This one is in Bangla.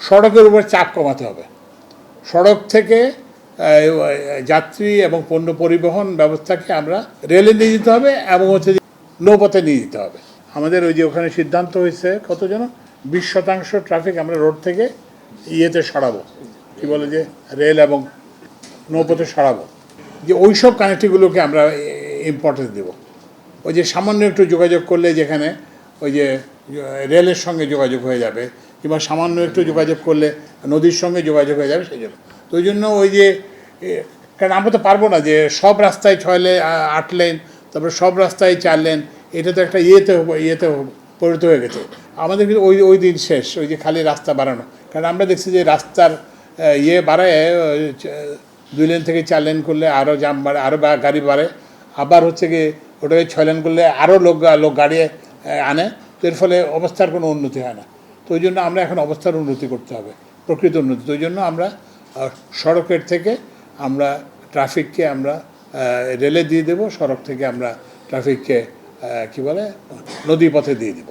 সড়কের উপর চাপ কমাতে হবে। সড়ক থেকে যাত্রী এবং পণ্য পরিবহন ব্যবস্থাকে আমরা রেলে নিয়ে যেতে হবে এবং হচ্ছে নৌপথে নিয়ে যেতে হবে। আমাদের ওই যে ওখানে সিদ্ধান্ত হয়েছে কত যেন 20% ট্রাফিক আমরা রোড থেকে ইয়েতে সরাবো, কি বলে যে রেল এবং নৌপথে সরাবো। যে ওইসব কানেক্টিভিটিগুলোকে আমরা ইম্পর্টেন্স দেব। ওই যে সামান্য একটু যোগাযোগ করলে যেখানে ওই যে রেলের সঙ্গে যোগাযোগ হয়ে যাবে, কিংবা সামান্য একটু যোগাযোগ করলে নদীর সঙ্গে যোগাযোগ হয়ে যাবে, সেই জন্য। তো ওই জন্য ওই যে, কারণ আমরা তো পারবো না যে সব রাস্তায় 6 লেন 8 লেন, তারপরে সব রাস্তায় 4 লেন, এটা তো একটা ইয়েতে পরিণত হয়ে গেছে। আমাদের কিন্তু ওই দিন শেষ, ওই যে খালি রাস্তা বাড়ানো। কারণ আমরা দেখছি যে রাস্তার বাড়ায় 2 লেন থেকে 4 লেন করলে আরও জাম বাড়ে, আরও গাড়ি বাড়ে। আবার হচ্ছে কি ওটাকে 6 লেন করলে আরও লোক গাড়ি আনে। তো এর ফলে অবস্থার কোনো উন্নতি হয় না। তো ওই জন্য আমরা এখন অবস্থার উন্নতি করতে হবে, প্রকৃত উন্নতি। তো ওই জন্য আমরা সড়কের থেকে আমরা ট্রাফিককে আমরা রেলে দিয়ে দেব, সড়ক থেকে আমরা ট্রাফিককে কী বলে নদী পথে দিয়ে দেব।